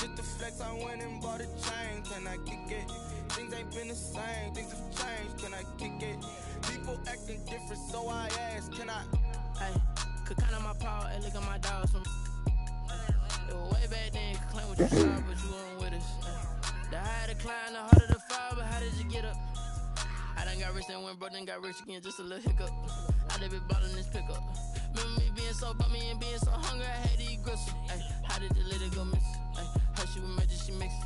Just the flex, I went and bought a chain. Can I kick it? Things ain't been the same. Things have changed. Can I kick it? People acting different, so I ask, can I? Hey, could count on my power, hey, look at my dogs from. It was way back then, could claim what you saw, but you weren't with us. The higher the climb, the harder the fall, but how did you get up? I done got rich and went broke, then got rich again, just a little hiccup. I done been ballin' this pickup. Remember me being so bummy and being so hungry, I had to eat gristle. Ay, how did the lady go miss? Ay, her she was magic, she mixed.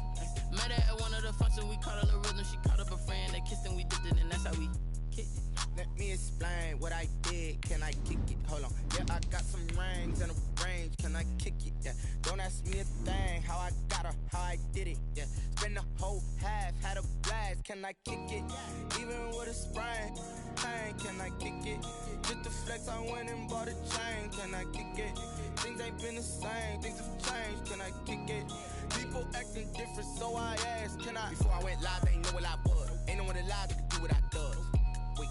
Met her at one of the functions, we caught her the rhythm, she caught up a friend, they kissed and we dipped it, and that's how we kicked it. Let me explain what I did. Can I kick it? Hold on. Yeah, I got some rings and a range. Can I kick it? Yeah. Don't ask me a thing. How I got her, how I did it. Yeah. Spend the whole half, had a blast. Can I kick it? Even with a sprain. Pain, can I kick it? Just the flex, I went and bought a chain. Can I kick it? Things ain't been the same. Things have changed. Can I kick it? People acting different, so I asked, can I? Before I went live, they ain't know what I was. Ain't no one alive that could do what I does. Wait.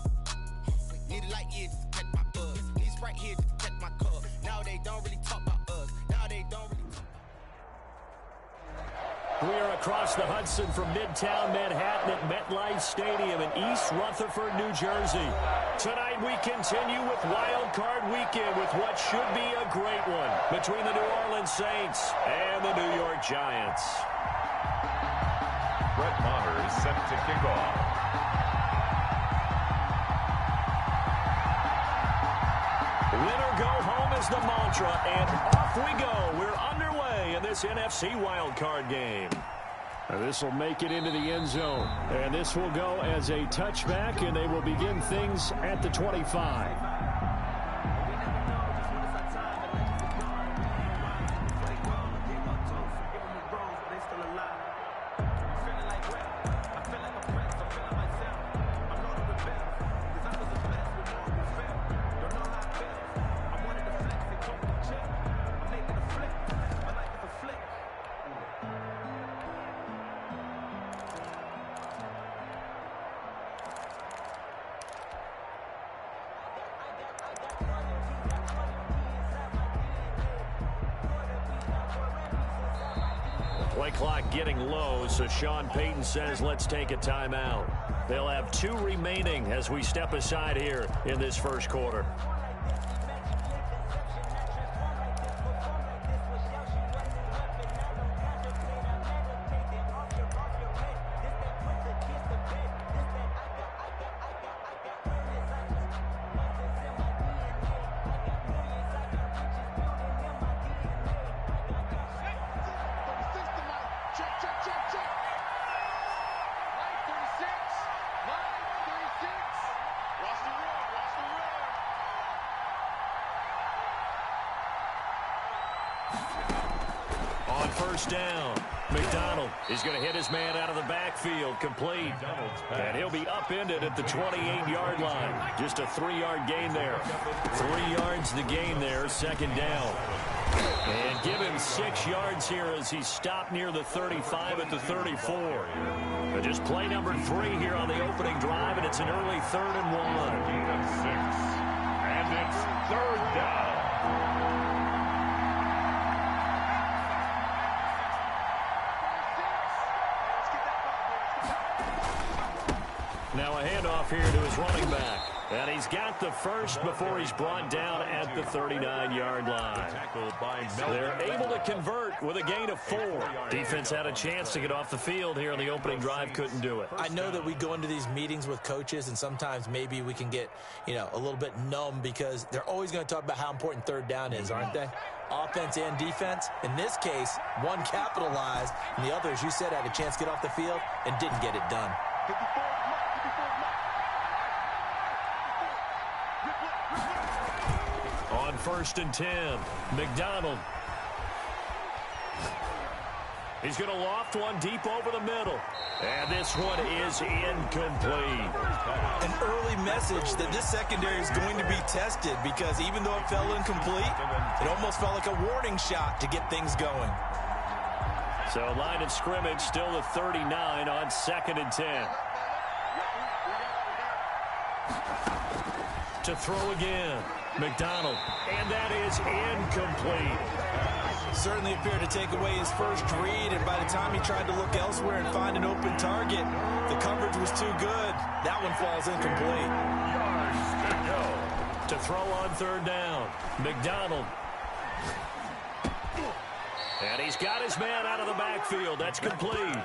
Need a light here just to catch my buzz. Need Sprite here just to catch my cup. Now they don't really talk about us. Now they don't really talk. We are across the Hudson from Midtown Manhattan at MetLife Stadium in East Rutherford, New Jersey. Tonight we continue with Wild Card Weekend with what should be a great one between the New Orleans Saints and the New York Giants. Brett Maher is set to kick off. Winner go home is the mantra, and off we go. We're underway in this NFC wildcard game. This will make it into the end zone, and this will go as a touchback, and they will begin things at the 25. Play clock getting low, so Sean Payton says let's take a timeout. They'll have 2 remaining as we step aside here in this first quarter. On first down, McDonald is going to hit his man out of the backfield, complete. And he'll be upended at the 28-yard line. Just a 3-yard gain there. 3 yards the gain there, second down. And give him 6 yards here as he stopped near the 35 at the 34. But just play number 3 here on the opening drive, and it's an early 3rd and 1. And it's 3rd down. Now a handoff here to his running back. And he's got the first before he's brought down at the 39-yard line. They're able to convert with a gain of 4. Defense had a chance to get off the field here in the opening drive, couldn't do it. I know that we go into these meetings with coaches, and sometimes maybe we can get, a little bit numb because they're always going to talk about how important 3rd down is, aren't they? Offense and defense. In this case, one capitalized, and the other, as you said, had a chance to get off the field and didn't get it done. On 1st and 10, McDonald. He's going to loft one deep over the middle. And this one is incomplete. An early message that this secondary is going to be tested because even though it fell incomplete, it almost felt like a warning shot to get things going. So line of scrimmage still the 39 on 2nd and 10. To throw again, McDonald, and that is incomplete. Certainly appeared to take away his first read, and by the time he tried to look elsewhere and find an open target, the coverage was too good. That one falls incomplete. To throw on third down, McDonald. And he's got his man out of the backfield. That's complete.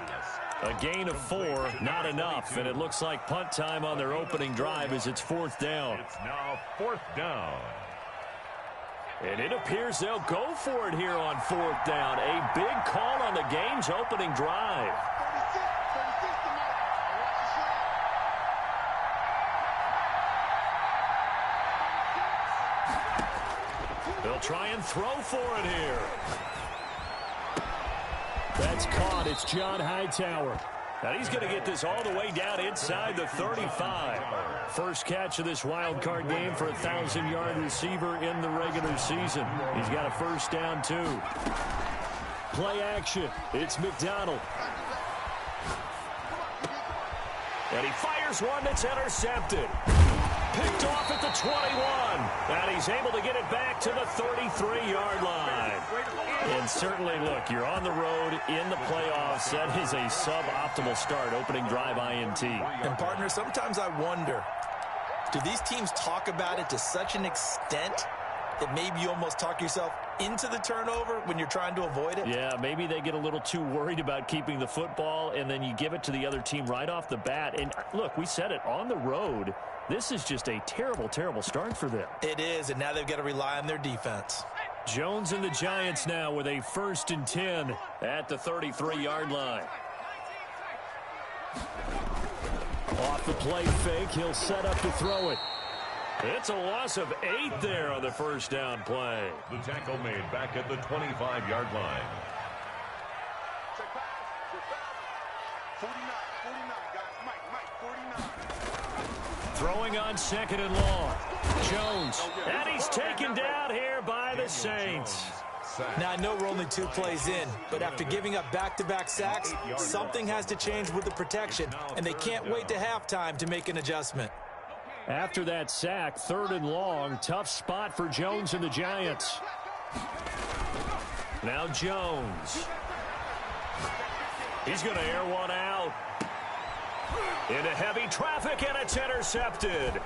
A gain of 4, not enough, and it looks like punt time on their opening drive as it's fourth down. It's now fourth down. And it appears they'll go for it here on fourth down. A big call on the game's opening drive. They'll try and throw for it here. That's caught. It's John Hightower. And he's going to get this all the way down inside the 35. First catch of this wild card game for a 1,000-yard receiver in the regular season. He's got a first down, too. Play action. It's McDonald. And he fires one that's intercepted. Picked off at the 21. And he's able to get it back to the 33-yard line. And certainly, look, you're on the road in the playoffs. That is a suboptimal start, opening drive INT. And, partner, sometimes I wonder, do these teams talk about it to such an extent that maybe you almost talk yourself into the turnover when you're trying to avoid it? Yeah, maybe they get a little too worried about keeping the football, and then you give it to the other team right off the bat. And, look, we said it, on the road, this is just a terrible, terrible start for them. It is, and now they've got to rely on their defense. Jones and the Giants now with a 1st and 10 at the 33-yard line. Off the play fake, he'll set up to throw it. It's a loss of 8 there on the first down play. The tackle made back at the 25-yard line. Throwing on 2nd and long. Jones. And he's taken down here by the Saints. Now, I know we're only 2 plays in, but after giving up back-to-back sacks, something has to change with the protection, and they can't wait to halftime to make an adjustment. After that sack, 3rd and long, tough spot for Jones and the Giants. Now Jones. He's going to air one out. Into heavy traffic, and it's intercepted.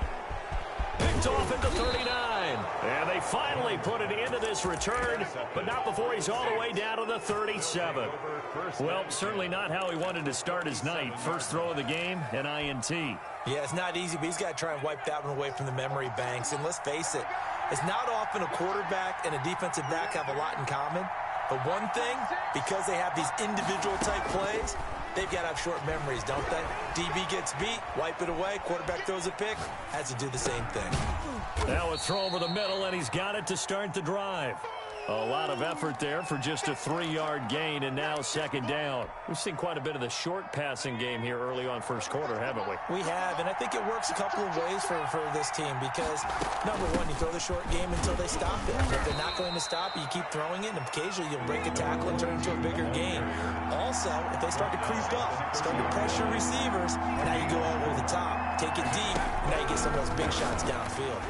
Picked off at the 39. And they finally put it into this return, but not before he's all the way down to the 37. Well, certainly not how he wanted to start his night. First throw of the game, an INT. Yeah, it's not easy, but he's got to try and wipe that one away from the memory banks. And let's face it, it's not often a quarterback and a defensive back have a lot in common. But one thing, because they have these individual type plays, they've got to have short memories, don't they? DB gets beat, wipe it away, quarterback throws a pick, has to do the same thing. Now a throw over the middle, and he's got it to start the drive. A lot of effort there for just a 3-yard gain, and now 2nd down. We've seen quite a bit of the short passing game here early on first quarter, haven't we? We have, and I think it works a couple of ways for this team because, number one, you throw the short game until they stop it. If they're not going to stop it, you keep throwing it, and occasionally you'll break a tackle and turn it into a bigger gain. Also, if they start to creep up, start to pressure receivers, now you go over the top, take it deep, and now you get some of those big shots downfield.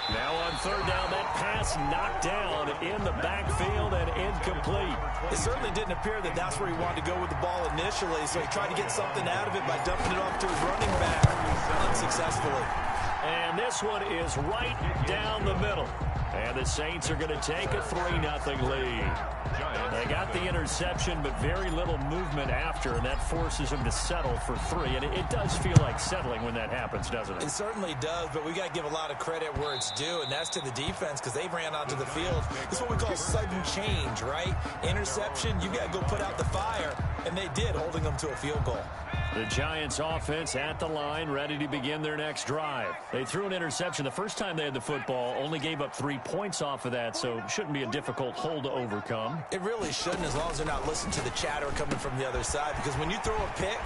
Now on 3rd down, that pass knocked down in the backfield and incomplete. It certainly didn't appear that that's where he wanted to go with the ball initially, so he tried to get something out of it by dumping it off to his running back unsuccessfully. And this one is right down the middle. And the Saints are going to take a 3-0 lead. They got the interception, but very little movement after, and that forces them to settle for 3. And it does feel like settling when that happens, doesn't it? It certainly does, but we got to give a lot of credit where it's due, and that's to the defense because they ran onto the field. This is what we call sudden change, right? Interception, you got to go put out the fire, and they did, holding them to a field goal. The Giants offense at the line, ready to begin their next drive. They threw an interception the first time they had the football, only gave up 3 points off of that, so shouldn't be a difficult hole to overcome. It really shouldn't, as long as they're not listening to the chatter coming from the other side, because when you throw a pick,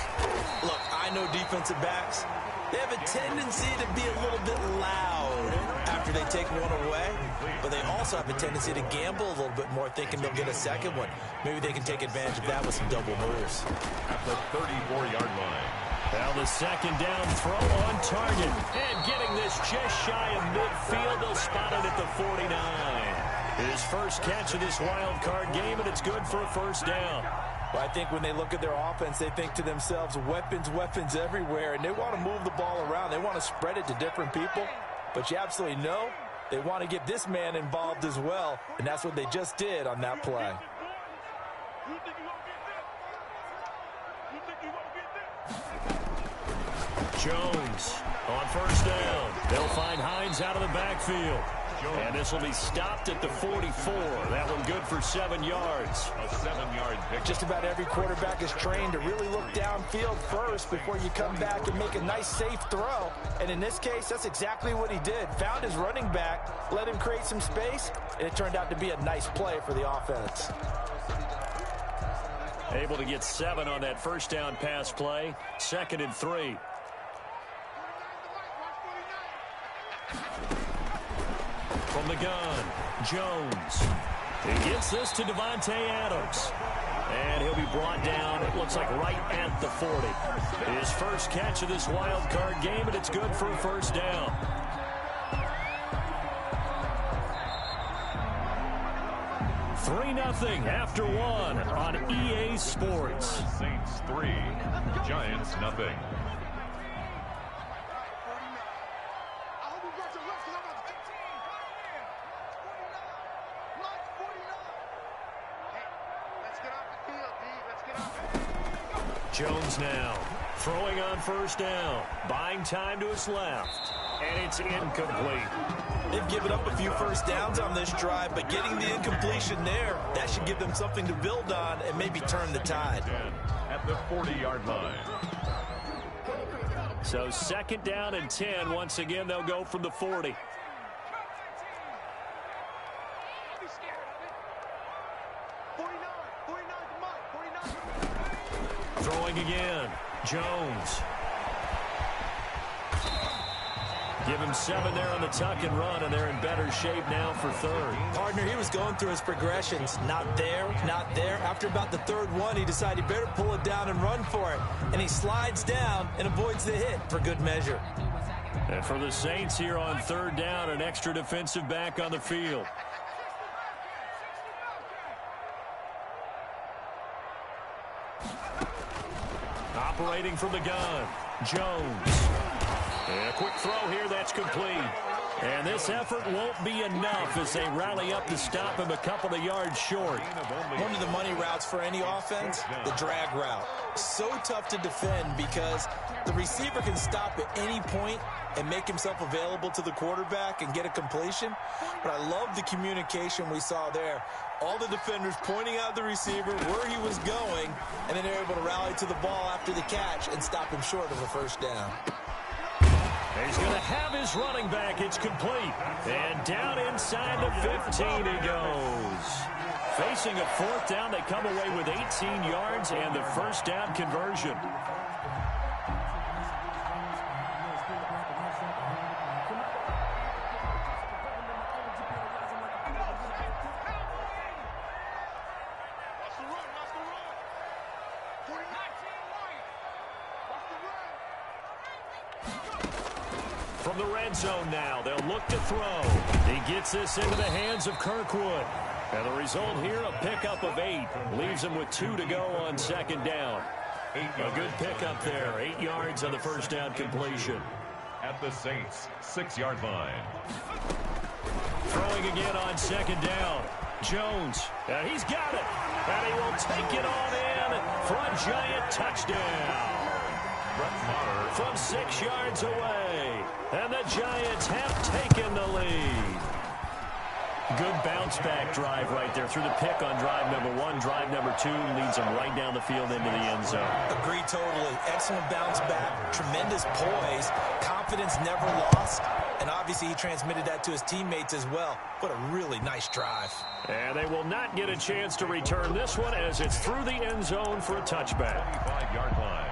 look, I know defensive backs, they have a tendency to be a little bit loud after they take one away, but they also have a tendency to gamble a little bit more, thinking they'll get a second one. Maybe they can take advantage of that with some double moves. At the 34-yard line. Now the 2nd down throw on target. And getting this just shy of midfield, they'll spot it at the 49. His first catch of this wild card game, and it's good for a first down. Well, I think when they look at their offense, they think to themselves, weapons, weapons everywhere, and they want to move the ball around. They want to spread it to different people, but you absolutely know they want to get this man involved as well, and that's what they just did on that play. Jones on first down. They'll find Hines out of the backfield. And this will be stopped at the 44. That one good for 7 yards. A 7-yard pick. Just about every quarterback is trained to really look downfield first before you come back and make a nice, safe throw. And in this case, that's exactly what he did. Found his running back, let him create some space, and it turned out to be a nice play for the offense. Able to get 7 on that first down pass play. 2nd and 3. From the gun, Jones. He gets this to Davante Adams. And he'll be brought down, it looks like right at the 40. His first catch of this wild card game, and it's good for a first down. Three 0 after 1 on EA Sports. Saints 3, Giants 0. Jones now throwing on first down, buying time to his left, and it's incomplete. They've given up a few first downs on this drive, but getting the incompletion there, that should give them something to build on and maybe turn the tide. At the 40-yard line. So 2nd down and 10. Once again, they'll go from the 40. Throwing again, Jones. Give him 7 there on the tuck and run, and they're in better shape now for 3rd. Partner, he was going through his progressions. Not there, not there. After about the 3rd one, he decided he better pull it down and run for it. And he slides down and avoids the hit for good measure. And for the Saints here on 3rd down, an extra defensive back on the field. Operating from the gun, Jones. And a quick throw here, that's complete. And this effort won't be enough as they rally up to stop him a couple of yards short. One of the money routes for any offense, the drag route. So tough to defend because the receiver can stop at any point and make himself available to the quarterback and get a completion. But I love the communication we saw there. All the defenders pointing out the receiver where he was going, and then they're able to rally to the ball after the catch and stop him short of a first down. He's going to have his running back. It's complete. And down inside the 15 he goes. Facing a 4th down, they come away with 18 yards and the first down conversion. From the red zone now, they'll look to throw. He gets this into the hands of Kirkwood. And the result here, a pickup of 8. Leaves him with 2 to go on 2nd down. A good pickup there. 8 yards on the first down completion. At the Saints' 6-yard line. Throwing again on 2nd down. Jones. And he's got it. And he will take it on in for a giant touchdown. From 6 yards away. And the Giants have taken the lead. Good bounce-back drive right there through the pick on drive number 1. Drive number 2 leads them right down the field into the end zone. Agree totally. Excellent bounce-back, tremendous poise, confidence never lost, and obviously he transmitted that to his teammates as well. What a really nice drive. And they will not get a chance to return this one as it's through the end zone for a touchback. 25-yard line.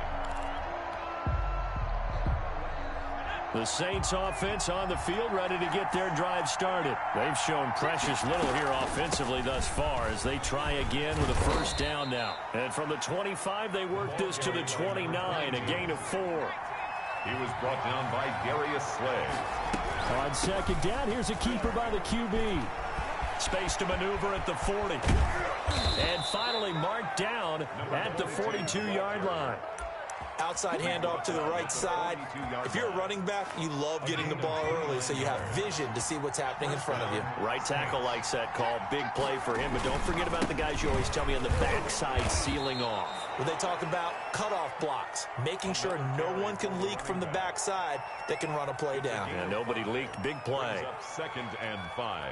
The Saints offense on the field ready to get their drive started. They've shown precious little here offensively thus far as they try again with a first down now. And from the 25, they work this to the 29, a gain of 4. He was brought down by Darius Slay. On 2nd down, here's a keeper by the QB. Space to maneuver at the 40. And finally marked down at the 42-yard line. Outside handoff to the right side. If you're a running back, you love getting the ball early so you have vision to see what's happening in front of you. Right tackle likes that call. Big play for him. But don't forget about the guys you always tell me on the backside sealing off. When they talk about cutoff blocks, making sure no one can leak from the backside that can run a play down. Yeah, nobody leaked. Big play. Second and 5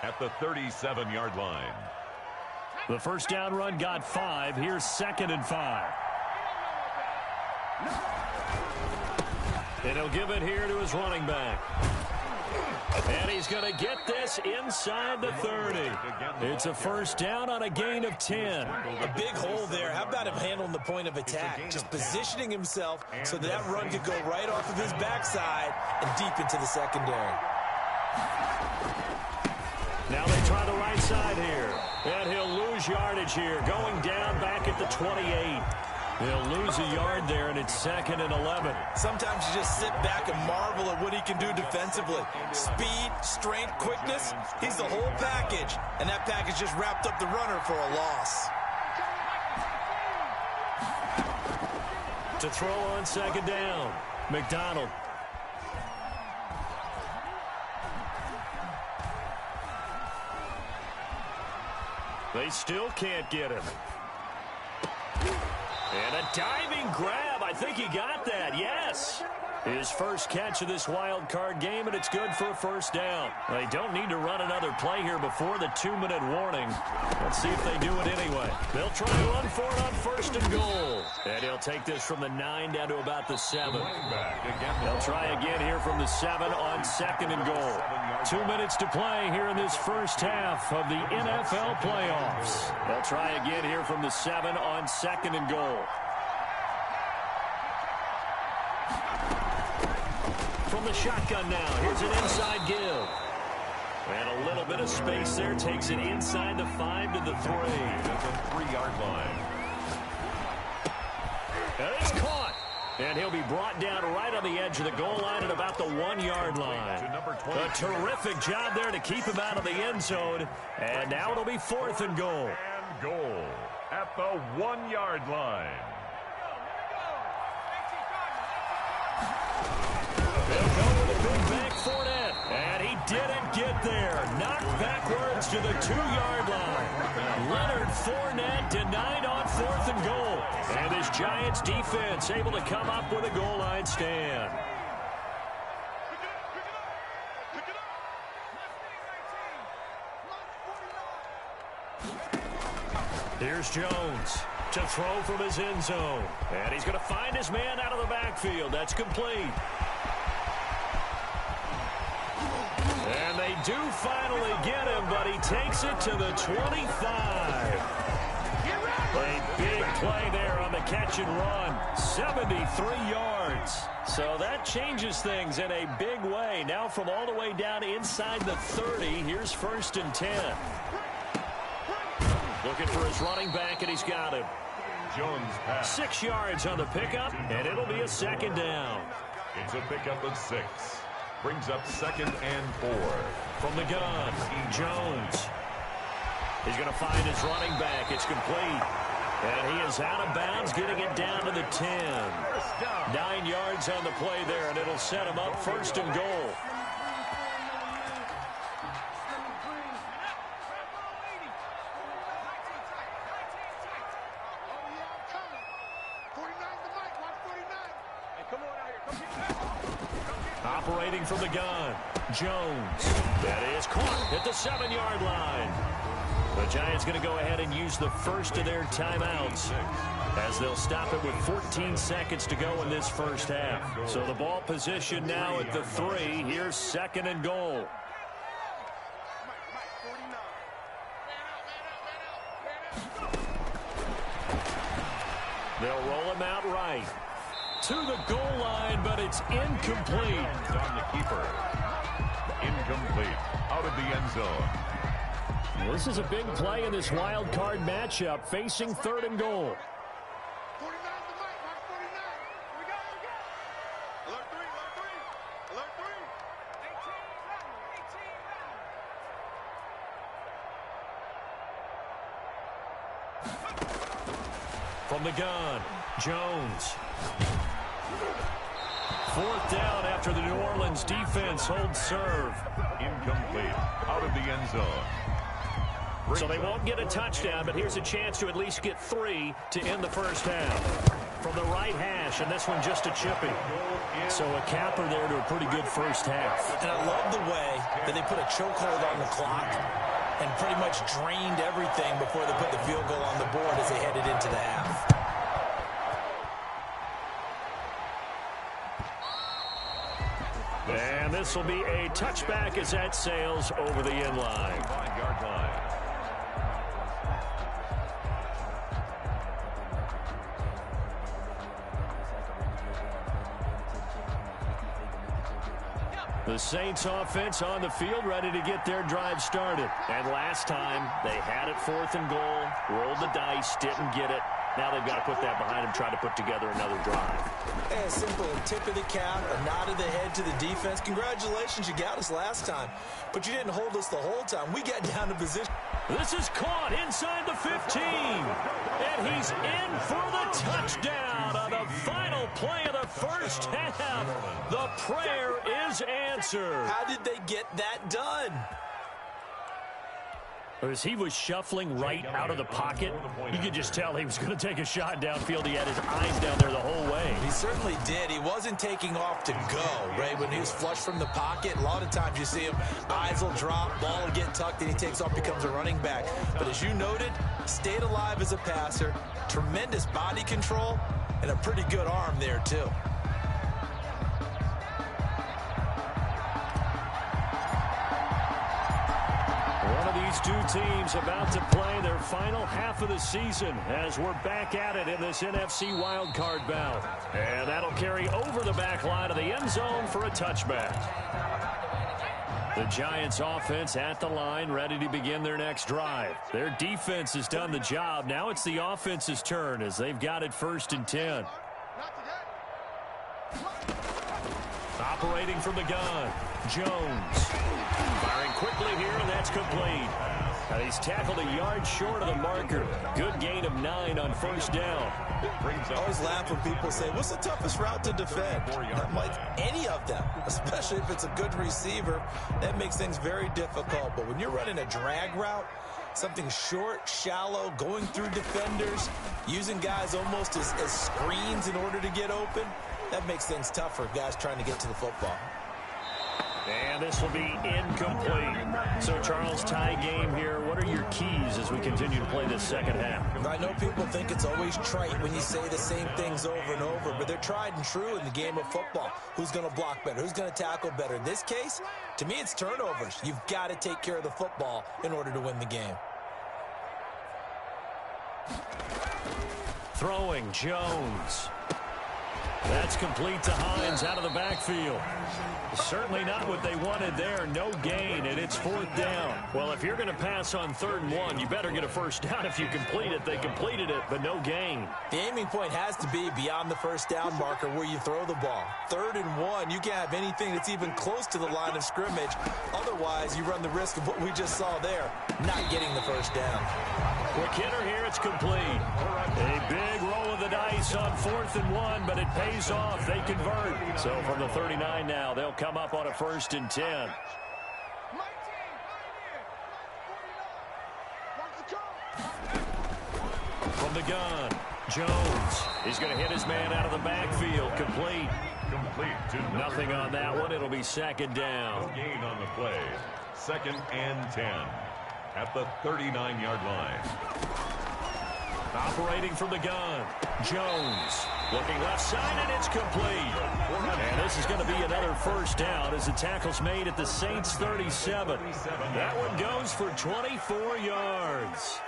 at the 37-yard line. The first down run got 5. Here's 2nd and 5. And he'll give it here to his running back. And he's going to get this inside the 30. It's a first down on a gain of 10. A big hole there. How about him handling the point of attack? Just positioning himself so that run could go right off of his backside and deep into the secondary. Now they try the right side here. And he'll lose yardage here. Going down back at the 28. He'll lose a yard there, and it's 2nd and 11. Sometimes you just sit back and marvel at what he can do defensively. Speed, strength, quickness, he's the whole package. And that package just wrapped up the runner for a loss. To throw on 2nd down, McDonald. They still can't get him. And a diving grab. I think he got that. Yes. His first catch of this wild card game, and it's good for a first down. They don't need to run another play here before the 2-minute warning. Let's see if they do it anyway. They'll try to run for it on 1st and goal. And he'll take this from the 9 down to about the 7. They'll try again here from the 7 on 2nd and goal. 2 minutes to play here in this first half of the NFL playoffs. They'll try again here from the 7 on 2nd and goal. From the shotgun now, here's an inside give. And a little bit of space there, takes it inside the 5 to the 3. At the 3-yard line. And it's caught. And he'll be brought down right on the edge of the goal line at about the 1-yard line. A terrific job there to keep him out of the end zone. And now it'll be 4th and goal. And goal at the 1-yard line. They'll go with a big bank Fournette. And he didn't get there. Knocked backwards to the 2-yard line. Leonard Fournette denied on 4th and goal. And this Giants defense able to come up with a goal line stand. Here's Jones to throw from his end zone. And he's going to find his man out of the backfield. That's complete. And they do finally get him, but he takes it to the 25. A big play there on the catch and run. 73 yards. So that changes things in a big way. Now from all the way down inside the 30, here's 1st and 10. Looking for his running back, and he's got him. Jones pass. 6 yards on the pickup, and it'll be a 2nd down. It's a pickup of 6. Brings up 2nd and 4. From the gun, Jones. He's going to find his running back. It's complete. And he is out of bounds, getting it down to the 10. 9 yards on the play there, and it'll set him up 1st and goal. Operating from the gun, Jones. That is caught at the 7-yard line. The Giants going to go ahead and use the first of their timeouts as they'll stop it with 14 seconds to go in this first half. So the ball position now at the 3. Here's 2nd and goal. They'll roll him out right to the goal line, but it's incomplete. On the keeper. Incomplete. Out of the end zone. Well, this is a big play in this wild card matchup, facing 3rd and goal. From the gun, Jones. 4th down after the New Orleans defense holds serve. Incomplete. Out of the end zone. So they won't get a touchdown, but here's a chance to at least get 3 to end the first half. From the right hash, and this one just a chipping. So a capper there to a pretty good first half. And I love the way that they put a chokehold on the clock and pretty much drained everything before they put the field goal on the board as they headed into the half. And this will be a touchback as that sails over the end line. 5-yard line. The Saints offense on the field, ready to get their drive started. And last time, they had it 4th and goal, rolled the dice, didn't get it. Now they've got to put that behind them, try to put together another drive. Yeah, simple. A tip of the cap, a nod of the head to the defense. Congratulations, you got us last time. But you didn't hold us the whole time. We got down to position. This is caught inside the 15. And he's in for the touchdown on the final play of the first half. The prayer is answered. How did they get that done? As he was shuffling right out of the pocket, you could just tell he was going to take a shot downfield. He had his eyes down there the whole way. He certainly did. He wasn't taking off to go, right? When he was flush from the pocket, a lot of times you see him, eyes will drop, ball will get tucked, and he takes off, becomes a running back. But as you noted, stayed alive as a passer, tremendous body control, and a pretty good arm there, too. These two teams about to play their final half of the season as we're back at it in this NFC wildcard bout. And that'll carry over the back line of the end zone for a touchback. The Giants offense at the line, ready to begin their next drive. Their defense has done the job. Now it's the offense's turn as they've got it 1st and 10. Operating from the gun, Jones. Firing quickly here, and that's complete. Now he's tackled a yard short of the marker. Good gain of 9 on 1st down. I always laugh when people say, what's the toughest route to defend? Not like any of them, especially if it's a good receiver. That makes things very difficult. But when you're running a drag route, something short, shallow, going through defenders, using guys almost as screens in order to get open, that makes things tough for guys trying to get to the football. And this will be incomplete. So, Charles, tie game here. What are your keys as we continue to play this second half? I know people think it's always trite when you say the same things over and over, but they're tried and true in the game of football. Who's going to block better? Who's going to tackle better? In this case, to me, it's turnovers. You've got to take care of the football in order to win the game. Throwing, Jones. That's complete to Hines out of the backfield. Certainly not what they wanted there. No gain, and it's 4th down. Well, if you're going to pass on 3rd and 1, you better get a first down if you complete it. They completed it, but no gain. The aiming point has to be beyond the 1st down marker where you throw the ball. 3rd and 1, you can't have anything that's even close to the line of scrimmage. Otherwise, you run the risk of what we just saw there, not getting the 1st down. Quick hitter here, it's complete. A big roll of the dice on 4th and 1, but it pays off. They convert. So from the 39 now, they'll come up on a 1st and 10. From the gun, Jones. He's going to hit his man out of the backfield. Complete. Nothing on that one. It'll be 2nd down. No gain on the play. 2nd and 10 at the 39-yard line. Operating from the gun, Jones. Looking left side, and it's complete. And this is going to be another 1st down as the tackle's made at the Saints 37. That one goes for 24 yards.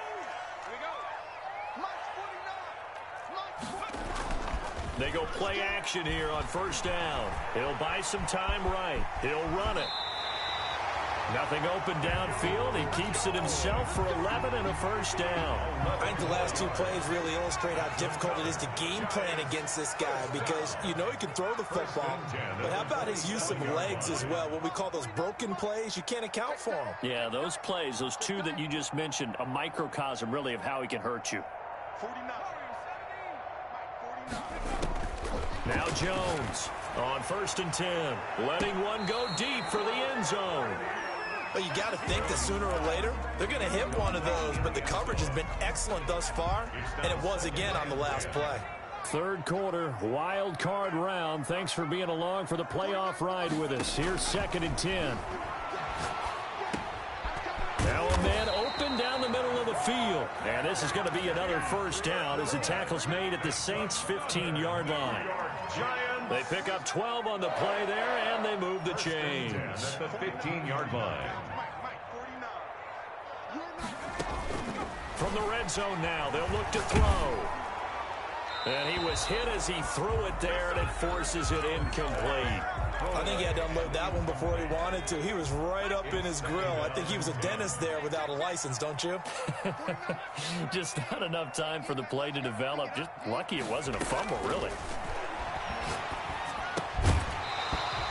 They go play action here on 1st down. He'll buy some time right. He'll run it. Nothing open downfield. He keeps it himself for 11 and a 1st down. I think the last 2 plays really illustrate how difficult it is to game plan against this guy because you know he can throw the football, but how about his use of legs as well? What we call those broken plays, you can't account for them. Yeah, those plays, those 2 that you just mentioned, a microcosm really of how he can hurt you. Now Jones on 1st and 10, letting one go deep for the end zone. Well, you got to think that sooner or later they're going to hit one of those, but the coverage has been excellent thus far, and it was again on the last play. Third quarter, wild card round. Thanks for being along for the playoff ride with us. Here's 2nd and 10. Now a man open down the middle of the field. And this is going to be another first down as the tackle's made at the Saints' 15-yard line. They pick up 12 on the play there, and they move the chains. At the 15-yard line. From the red zone now, they'll look to throw. And he was hit as he threw it there, and it forces it incomplete. I think he had to unload that one before he wanted to. He was right up in his grill. I think he was a dentist there without a license, don't you? Just not enough time for the play to develop. Just lucky it wasn't a fumble, really.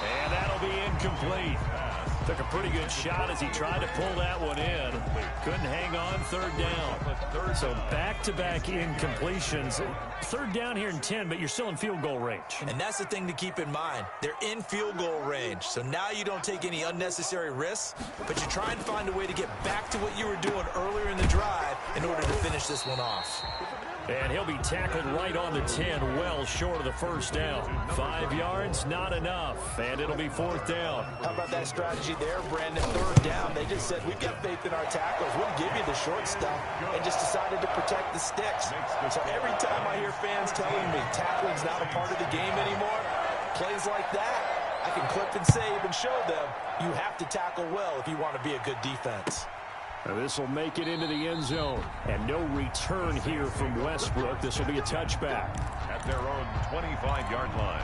And that'll be incomplete. Took a pretty good shot as he tried to pull that one in. Couldn't hang on, 3rd down. So back-to-back incompletions. 3rd down here in 10, but you're still in field goal range. And that's the thing to keep in mind. They're in field goal range. So now you don't take any unnecessary risks, but you try and find a way to get back to what you were doing earlier in the drive in order to finish this one off. And he'll be tackled right on the 10, well short of the first down. 5 yards, not enough, and it'll be 4th down. How about that strategy there, Brandon? 3rd down. They just said, we've got faith in our tackles. We'll give you the short stuff, and just decided to protect the sticks. So every time I hear fans telling me tackling's not a part of the game anymore, plays like that, I can clip and save and show them you have to tackle well if you want to be a good defense. This will make it into the end zone. And no return here from Westbrook. This will be a touchback. At their own 25-yard line.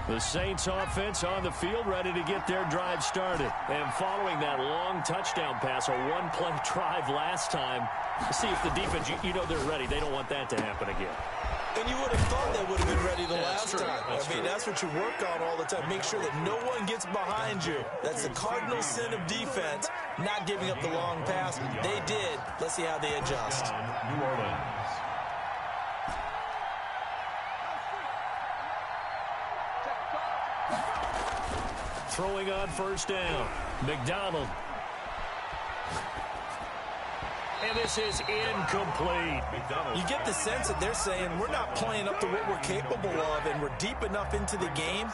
The Saints offense on the field ready to get their drive started. And following that long touchdown pass, a one-play drive last time, see if the defense, you know they're ready. They don't want that to happen again. And you would have thought they would have been ready the last time. I mean, that's what you work on all the time. Make sure that no one gets behind you. That's the cardinal sin of defense, not giving up the long pass. They did. Let's see how they adjust. New Orleans. Throwing on 1st down. McDonald. And this is incomplete. You get the sense that they're saying we're not playing up to what we're capable of, and we're deep enough into the game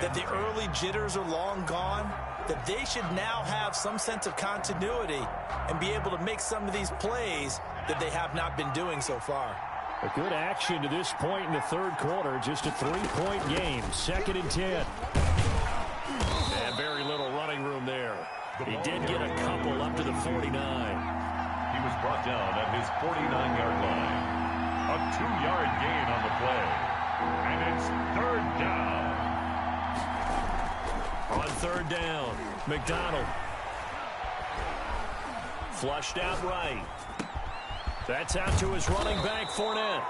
that the early jitters are long gone, that they should now have some sense of continuity and be able to make some of these plays that they have not been doing so far. A good action to this point in the 3rd quarter. Just a 3-point game. 2nd and 10. And very little running room there. He did get a couple up to the 49. He was brought down at his 49-yard line. A 2-yard gain on the play. And it's 3rd down. On 3rd down, McDonald. Flushed out right. That's out to his running back, Fournette.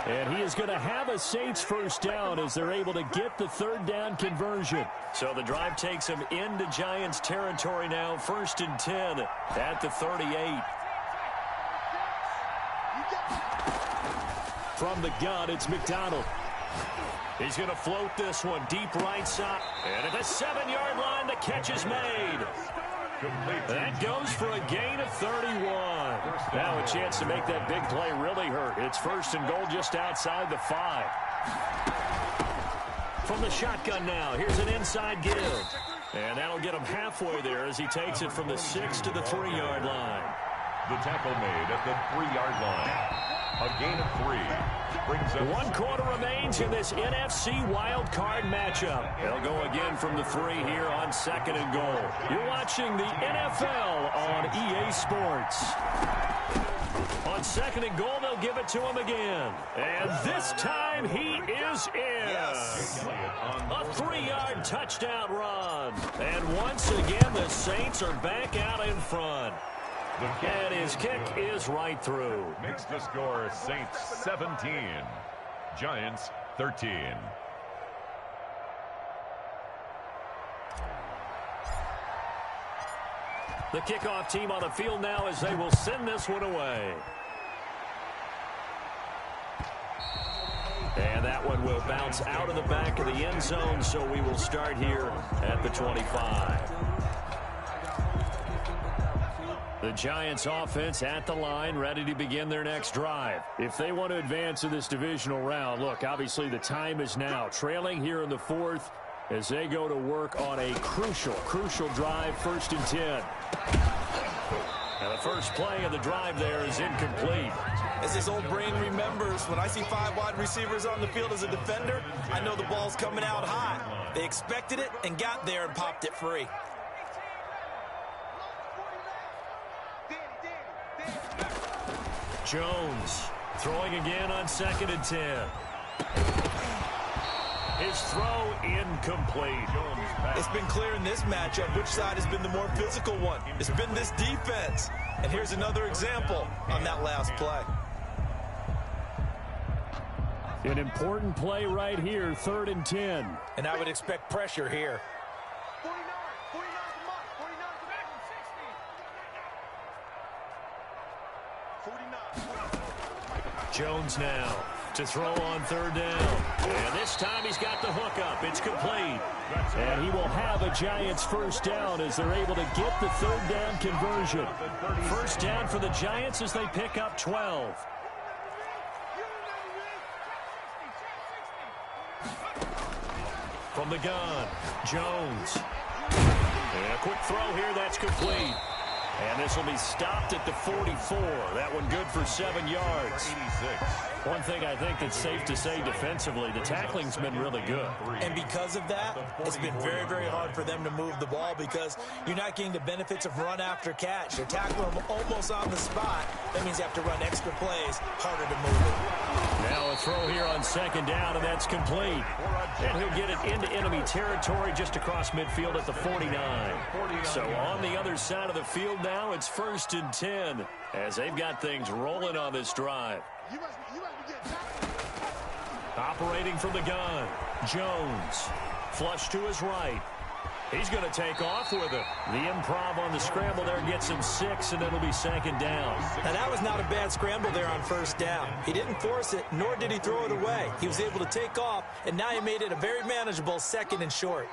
And he is going to have a Saints first down as they're able to get the 3rd down conversion. So the drive takes him into Giants territory now. 1st and 10 at the 38. From the gun, it's McDonald. He's going to float this one deep right side. And at the 7-yard line, the catch is made. That goes for a gain of 31. Now a chance to make that big play really hurt. It's 1st and goal just outside the 5. From the shotgun now, here's an inside give. And that'll get him halfway there as he takes it from the 6 to the 3-yard line. The tackle made at the 3-yard line. A gain of 3. Brings up 1 quarter remains in this NFC wild card matchup. They'll go again from the 3 here on 2nd and goal. You're watching the NFL on EA Sports. On 2nd and goal, they'll give it to him again. And this time he is in. Yes. A 3-yard touchdown run. And once again, the Saints are back out in front. And his kick is right through. Makes the score Saints 17, Giants 13. The kickoff team on the field now as they will send this one away. That one will bounce out of the back of the end zone, so we will start here at the 25. The Giants offense at the line, ready to begin their next drive. If they want to advance in this divisional round, look, obviously the time is now. Trailing here in the fourth as they go to work on a crucial drive, 1st and 10. And the first play of the drive there is incomplete. As his old brain remembers, when I see 5 wide receivers on the field as a defender, I know the ball's coming out hot. They expected it and got there and popped it free. Jones throwing again on 2nd and 10. His throw incomplete. It's been clear in this matchup which side has been the more physical one. It's been this defense. And here's another example on that last play. An important play right here, 3rd and 10. And I would expect pressure here. Jones now to throw on 3rd down. And this time he's got the hook up. It's complete. And he will have a Giants 1st down as they're able to get the 3rd down conversion. 1st down for the Giants as they pick up 12. From the gun, Jones. And a quick throw here, that's complete. And this will be stopped at the 44. That one good for 7 yards. 86. One thing I think that's safe to say defensively, the tackling's been really good. And because of that, it's been very, very hard for them to move the ball because you're not getting the benefits of run after catch. They're tackling them almost on the spot. That means you have to run extra plays, harder to move it. Now a throw here on 2nd down, and that's complete. And he'll get it into enemy territory just across midfield at the 49. So on the other side of the field now, it's 1st and 10 as they've got things rolling on this drive. Operating from the gun, Jones. Flush to his right. He's going to take off with it. The improv on the scramble there gets him 6, and it'll be 2nd down. Now, that was not a bad scramble there on 1st down. He didn't force it, nor did he throw it away. He was able to take off, and now he made it a very manageable 2nd and short.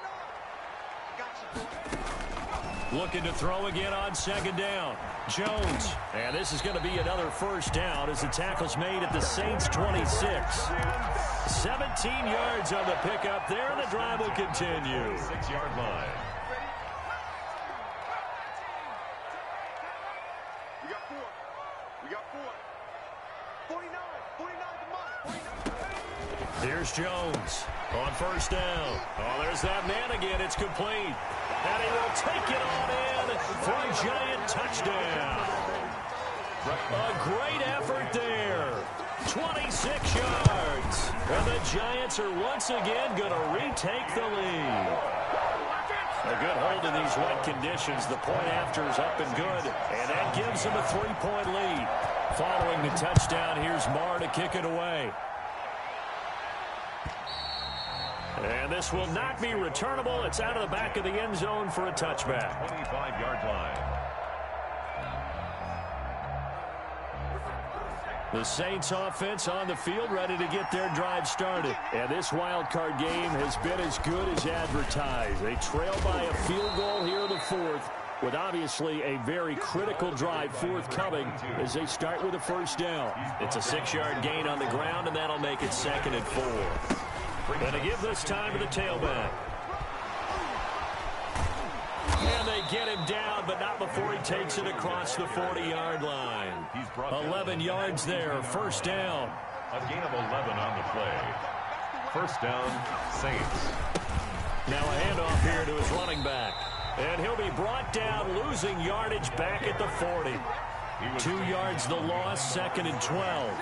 Looking to throw again on 2nd down. Jones. And this is going to be another 1st down as the tackle's made at the Saints 26. 17 yards on the pickup there, and the drive will continue. 6-yard line. We got 4. 49 Here's Jones on 1st down. Oh, there's that man again. It's complete. And he will take it on in for a Giant touchdown. A great effort there. 26 yards. And the Giants are once again going to retake the lead. A good hold in these wet conditions. The point after is up and good. And that gives them a 3-point lead. Following the touchdown, here's Marr to kick it away. And this will not be returnable. It's out of the back of the end zone for a touchback. 25-yard line. The Saints offense on the field ready to get their drive started. And this wild card game has been as good as advertised. They trail by a field goal here in the 4th with obviously a very critical drive forthcoming as they start with a 1st down. It's a 6-yard gain on the ground, and that'll make it 2nd and 4. And to give this time to the tailback. And they get him down, but not before he takes it across the 40-yard line. 11 yards there, 1st down. A gain of 11 on the play. 1st down, Saints. Now a handoff here to his running back. And he'll be brought down, losing yardage back at the 40. 2 yards the loss, 2nd and 12.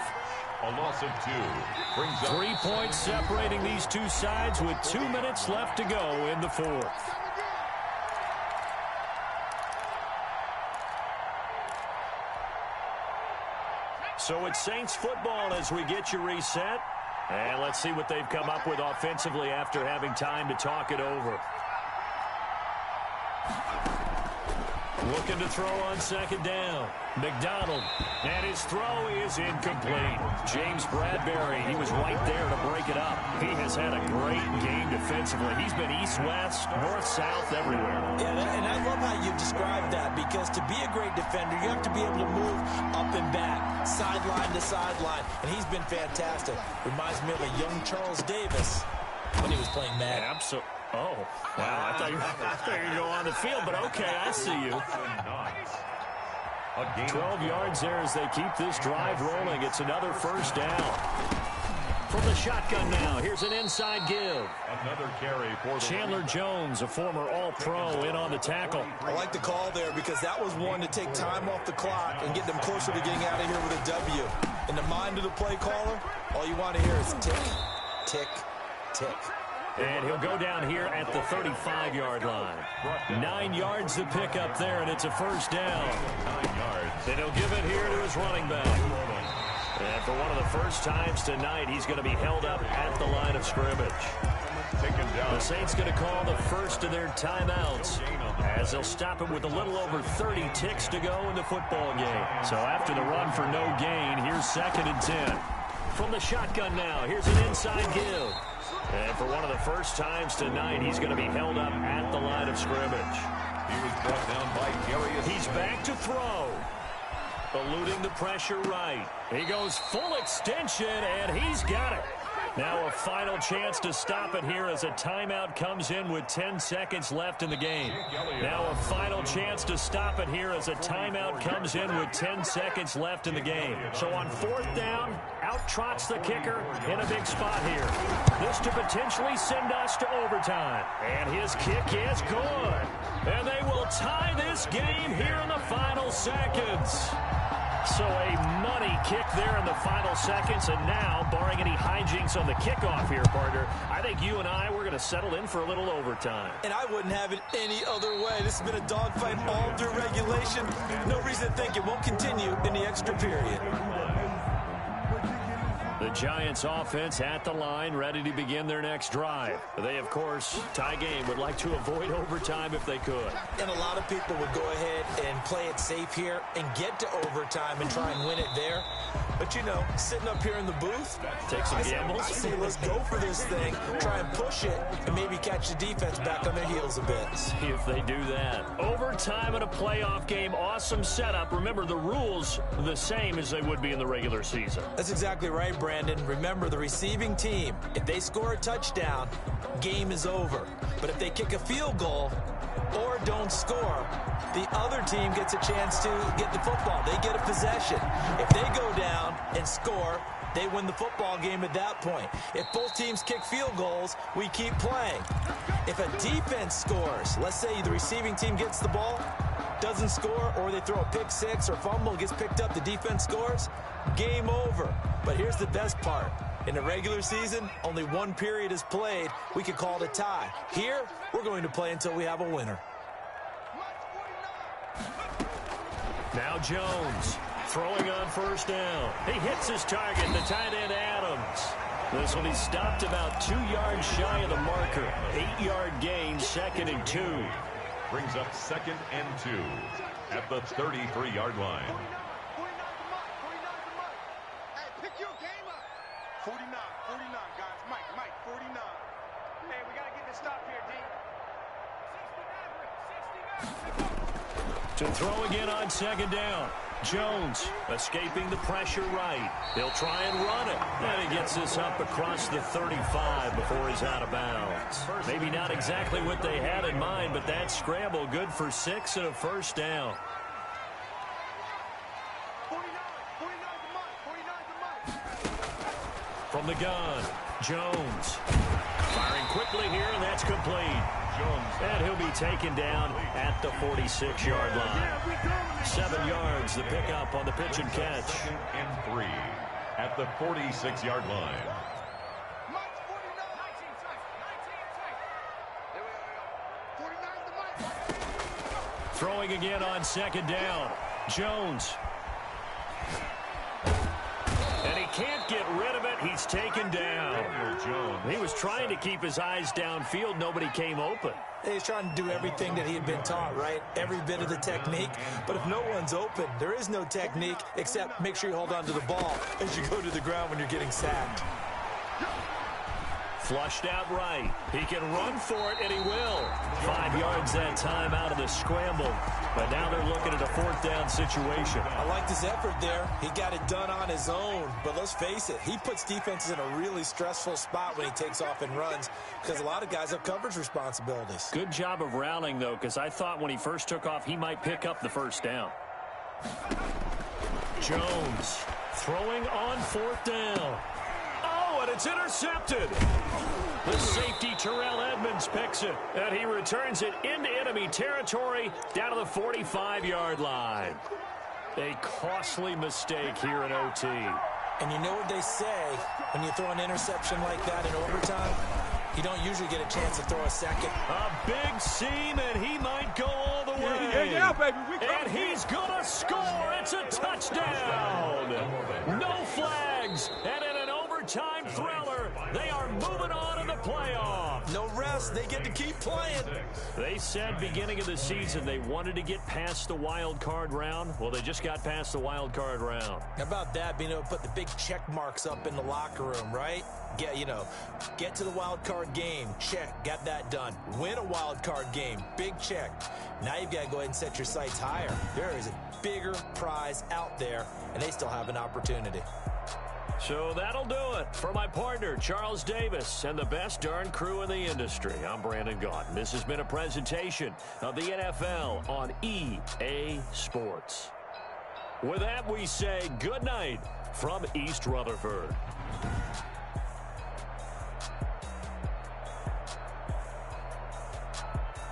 A loss of 2. Brings up 3 points separating these two sides with 2 minutes left to go in the 4th. So it's Saints football as we get you reset. And let's see what they've come up with offensively after having time to talk it over. Looking to throw on second down. McDonald. And his throw is incomplete. James Bradbury, he was right there to break it up. He has had a great game defensively. He's been east-west, north-south, everywhere. Yeah, and I love how you described that, because to be a great defender, you have to be able to move up and back, sideline to sideline, and he's been fantastic. Reminds me of a young Charles Davis when he was playing Madden. Absolutely. Oh, wow. I thought you were going to go on the field, but okay, I see you. 12 yards there as they keep this drive rolling. It's another first down. From the shotgun now, here's an inside give. Another carry for the Chandler Jones, a former All-Pro, in on the tackle. I like the call there because that was one to take time off the clock and get them closer to getting out of here with a W. In the mind of the play caller, all you want to hear is tick, tick, tick. And he'll go down here at the 35-yard line. 9 yards to pick up there, and it's a first down. 9 yards. And he'll give it here to his running back. And for one of the first times tonight, he's going to be held up at the line of scrimmage. Taken down. The Saints going to call the first of their timeouts as they'll stop it with a little over 30 ticks to go in the football game. So after the run for no gain, here's 2nd and 10. From the shotgun now, here's an inside give. And for one of the first times tonight, he's going to be held up at the line of scrimmage. He was brought down by Darius. He's back to throw. Eluding the pressure right. He goes full extension, and he's got it. Now a final chance to stop it here as a timeout comes in with 10 seconds left in the game. Now a final chance to stop it here as a timeout comes in with 10 seconds left in the game. So on 4th down, out trots the kicker in a big spot here. This to potentially send us to overtime. And his kick is good. And they will tie this game here in the final seconds. So a money kick there in the final seconds, and now, barring any hijinks on the kickoff here, partner, I think you and I, we're going to settle in for a little overtime. And I wouldn't have it any other way. This has been a dogfight all through regulation. No reason to think it won't continue in the extra period. The Giants offense at the line, ready to begin their next drive. They, of course, tie game, would like to avoid overtime if they could. And a lot of people would go ahead and play it safe here and get to overtime and try and win it there. But, you know, sitting up here in the booth, take some gambles. I say let's go for this thing, try and push it, and maybe catch the defense back on their heels a bit. See if they do that. Overtime in a playoff game, awesome setup. Remember, the rules are the same as they would be in the regular season. That's exactly right, Brandon. Remember, the receiving team, if they score a touchdown, game is over. But if they kick a field goal or don't score, the other team gets a chance to get the football. They get a possession. If they go down and score, they win the football game at that point. If both teams kick field goals, we keep playing. If a defense scores, let's say the receiving team gets the ball, doesn't score, or they throw a pick six or fumble, gets picked up, the defense scores, game over. But here's the best part. In the regular season, only one period is played. We could call it a tie. Here, we're going to play until we have a winner. Now Jones throwing on first down. He hits his target, the tight end Adams. This one he stopped about 2 yards shy of the marker. 8-yard gain, 2nd and 2. Brings up 2nd and 2 at the 33-yard line. 49, guys. Mike, 49. Hey, we got to get this stop here, D. To throw again on 2nd down. Jones escaping the pressure right. He'll try and run it. And he gets this up across the 35 before he's out of bounds. Maybe not exactly what they had in mind, but that scramble good for 6 and a first down. 49's the mark. 49's the mark. From the gun, Jones firing quickly here, and that's complete. And he'll be taken down at the 46-yard line. 7 yards, the pickup on the pitch and catch. 2nd and 3 at the 46-yard line. Mike's 49. Throwing again on 2nd down. Jones. And he can't get rid of it. He's taken down. Jones He was trying to keep his eyes downfield. Nobody came open. He's trying to do everything that he had been taught, right? Every bit of the technique. But if no one's open, there is no technique except make sure you hold on to the ball as you go to the ground when you're getting sacked. Flushed out right. He can run for it, and he will. 5 yards that time out of the scramble. But now they're looking at a 4th down situation. I liked his effort there. He got it done on his own. But let's face it, he puts defenses in a really stressful spot when he takes off and runs because a lot of guys have coverage responsibilities. Good job of routing, though, because I thought when he first took off, he might pick up the 1st down. Jones throwing on 4th down. And it's intercepted. The safety, Terrell Edmonds, picks it, and he returns it into enemy territory down to the 45-yard line. A costly mistake here in OT. And you know what they say, when you throw an interception like that in overtime, you don't usually get a chance to throw a second. A big seam, and he might go all the way. Yeah, baby. And he's going to score. It's a touchdown. No flags. And in an overtime thriller, they are moving on in the playoffs. No rest. They get to keep playing. They said beginning of the season they wanted to get past the wild card round. Well, they just got past the wild card round. How about that, being able to put the big check marks up in the locker room, right? Get to the wild card game. Check. Got that done. Win a wild card game. Big check. Now you've got to go ahead and set your sights higher. There is a bigger prize out there, and they still have an opportunity. So that'll do it for my partner, Charles Davis, and the best darn crew in the industry. I'm Brandon Gaudin. This has been a presentation of the NFL on EA Sports. With that, we say good night from East Rutherford.